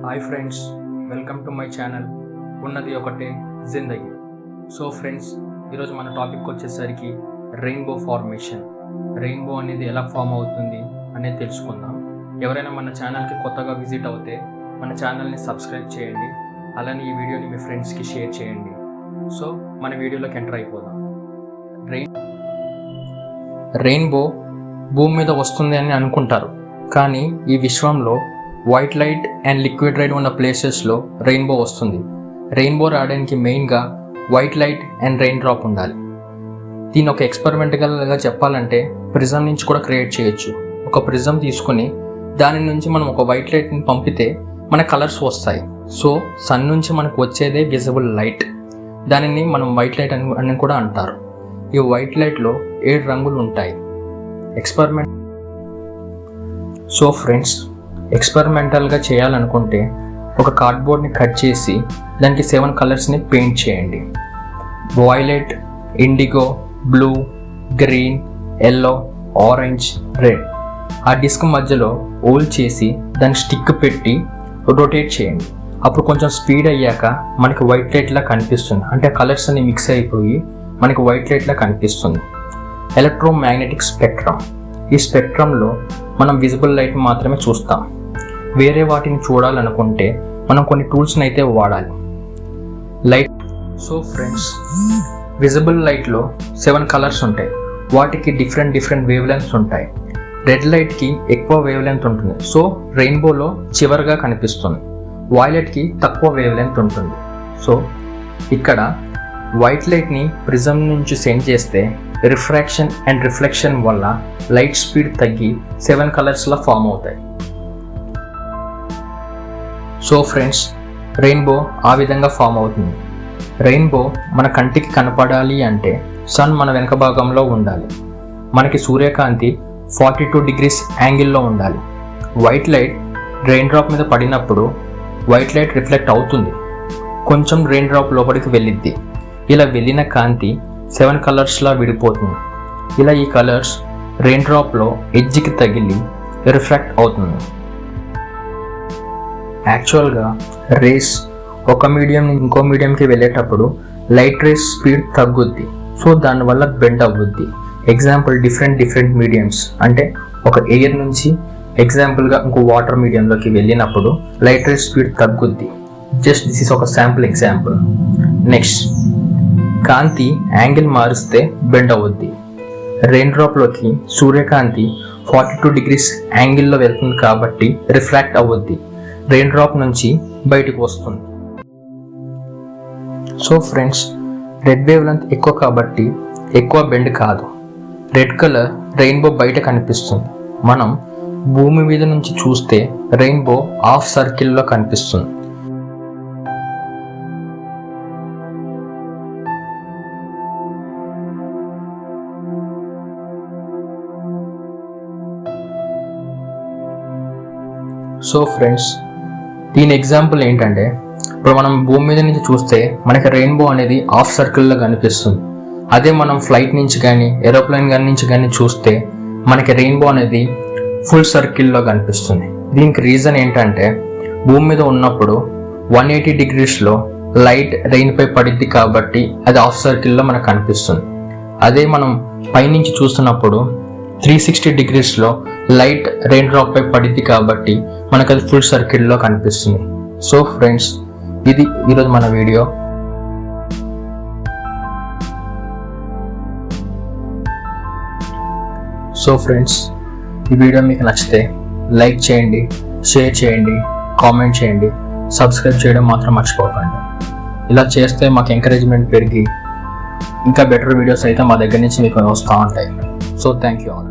Hi friends, welcome to my channel ఉన్నది ఒకటే జిందగీ. So friends, ఈరోజు మన టాపిక్ వచ్చేసరికి రెయిన్బో ఫార్మేషన్. రెయిన్బో అనేది ఎలా ఫామ్ అవుతుంది అనేది తెలుసుకుందాం. ఎవరైనా మన ఛానల్కి కొత్తగా విజిట్ అవుతే మన ఛానల్ని సబ్స్క్రైబ్ చేయండి, అలానే ఈ వీడియోని మీ ఫ్రెండ్స్కి షేర్ చేయండి. సో మన వీడియోలోకి ఎంటర్ అయిపోదాం. రెయిన్బో భూమి మీద వస్తుంది అని అనుకుంటారు, కానీ ఈ విశ్వంలో white light and liquid light ఉన్న ప్లేసెస్లో రెయిన్బో వస్తుంది. రెయిన్బో రావడానికి మెయిన్గా white light and rain drop ఉండాలి. దీన్ని ఒక ఎక్స్పెరిమెంటల్గా చెప్పాలంటే ప్రిజం నుంచి కూడా క్రియేట్ చేయొచ్చు. ఒక ప్రిజం తీసుకుని దాని నుంచి మనం ఒక వైట్ లైట్ని పంపితే మన కలర్స్ వస్తాయి. సో సన్ నుంచి మనకు వచ్చేదే విజిబుల్ లైట్. దానిని మనం వైట్ లైట్ అని కూడా అంటారు. ఈ వైట్ లైట్లో 7 రంగులు ఉంటాయి. సో ఫ్రెండ్స్, ఎక్స్పెరిమెంటల్గా చేయాలనుకుంటే ఒక కార్డ్బోర్డ్ని కట్ చేసి దానికి 7 కలర్స్ని పెయింట్ చేయండి. Violet, IndiGo, blue, green, yellow, orange, red. ఆ డిస్క్ మధ్యలో హోల్ చేసి దానికి స్టిక్ పెట్టి రొటేట్ చేయండి. అప్పుడు కొంచెం స్పీడ్ అయ్యాక మనకి వైట్ లైట్లా కనిపిస్తుంది. అంటే కలర్స్ అన్ని మిక్స్ అయిపోయి మనకి వైట్ లైట్లా కనిపిస్తుంది. Electromagnetic spectrum. ఈ స్పెక్ట్రంలో మనం విజిబుల్ లైట్ మాత్రమే చూస్తాం. వేరే వాటిని చూడాలనుకుంటే మనం కొన్ని టూల్స్ని అయితే వాడాలి. లైట్. సో ఫ్రెండ్స్, విజిబుల్ లైట్లో 7 కలర్స్ ఉంటాయి. వాటికి డిఫరెంట్ వేవ్ లెంగ్త్స్ ఉంటాయి. రెడ్ లైట్కి ఎక్కువ వేవ్ లెంగ్త్ ఉంటుంది, సో రెయిన్బోలో చివరిగా కనిపిస్తుంది. వైలెట్కి తక్కువ వేవ్ లెంగ్త్ ఉంటుంది. సో ఇక్కడ వైట్ లైట్ని ప్రిజం నుంచి సెండ్ చేస్తే రిఫ్రాక్షన్ అండ్ రిఫ్లెక్షన్ వల్ల లైట్ స్పీడ్ తగ్గి 7 కలర్స్లా ఫామ్ అవుతాయి. సో ఫ్రెండ్స్, రెయిన్బో ఆ విధంగా ఫామ్ అవుతుంది. రెయిన్బో మన కంటికి కనపడాలి అంటే సన్ మన వెనక భాగంలో ఉండాలి. మనకి సూర్యకాంతి 42 degrees యాంగిల్లో ఉండాలి. వైట్ లైట్ రెయిన్ డ్రాప్ మీద పడినప్పుడు వైట్ లైట్ రిఫ్లెక్ట్ అవుతుంది. కొంచెం రెయిన్ డ్రాప్ లోపలికి వెళ్ళిద్ది. ఇలా వెళ్ళిన కాంతి 7 కలర్స్లా విడిపోతుంది. ఇలా ఈ కలర్స్ రెయిన్ డ్రాప్లో ఎడ్జ్కి తగిలి రిఫ్రాక్ట్ అవుతుంది. యాక్చువల్గా రేస్ ఒక మీడియం నుంచి ఇంకో మీడియంకి వెళ్ళేటప్పుడు లైట్ రేస్ స్పీడ్ తగ్గుద్ది. సో దానివల్ల బెండ్ అవ్వుద్ది. ఎగ్జాంపుల్ డిఫరెంట్ మీడియంస్ అంటే ఒక ఎయిర్ నుంచి ఎగ్జాంపుల్గా ఇంకో వాటర్ మీడియంలోకి వెళ్ళినప్పుడు లైట్ రేస్ స్పీడ్ తగ్గుద్ది. జస్ట్ దిస్ ఇస్ ఒక శాంపుల్ ఎగ్జాంపుల్. నెక్స్ట్, కాంతి యాంగిల్ మారిస్తే బెండ్ అవ్వుద్ది. రెయిన్ డ్రాప్లోకి సూర్యకాంతి 42 degrees యాంగిల్లో వెళ్తుంది కాబట్టి రిఫ్రాక్ట్ అవ్వుద్ది. రెయిన్ డ్రాప్ నుంచి బయటకు వస్తుంది. So friends, red wave length ఎక్కువ కాబట్టి ఎక్కువ బెండ్ కాదు. రెడ్ కలర్ రెయిన్బో బయట కనిపిస్తుంది. మనం భూమి మీద నుంచి చూస్తే రెయిన్బో హాఫ్ సర్కిల్లో కనిపిస్తుంది. సో ఫ్రెండ్స్, దీని ఎగ్జాంపుల్ ఏంటంటే ఇప్పుడు మనం భూమి మీద నుంచి చూస్తే మనకి రెయిన్బో అనేది హాఫ్ సర్కిల్లో కనిపిస్తుంది. అదే మనం ఫ్లైట్ నుంచి కానీ ఏరోప్లేన్ నుంచి కానీ చూస్తే మనకి రెయిన్బో అనేది ఫుల్ సర్కిల్లో కనిపిస్తుంది. దీనికి రీజన్ ఏంటంటే భూమి మీద ఉన్నప్పుడు 180 degreesలో లైట్ రెయిన్పై పడిద్ది కాబట్టి అది హాఫ్ సర్కిల్లో మనకు కనిపిస్తుంది. అదే మనం పైనుంచి చూస్తున్నప్పుడు 360 degreesలో లైట్ రెయిన్ డ్రాప్ పై పడిద్ది కాబట్టి మనకు అది ఫుల్ సర్కిల్లో కనిపిస్తుంది. సో ఫ్రెండ్స్, ఇది ఈరోజు మన వీడియో. సో ఫ్రెండ్స్, ఈ వీడియో మీకు నచ్చితే లైక్ చేయండి, షేర్ చేయండి, కామెంట్ చేయండి, సబ్స్క్రైబ్ చేయడం మాత్రం మర్చిపోకండి. ఇలా చేస్తే మాకు ఎంకరేజ్మెంట్ పెరిగి ఇంకా బెటర్ వీడియోస్ అయితే మా దగ్గర నుంచి మీకు వస్తూ ఉంటాయి. So thank you all.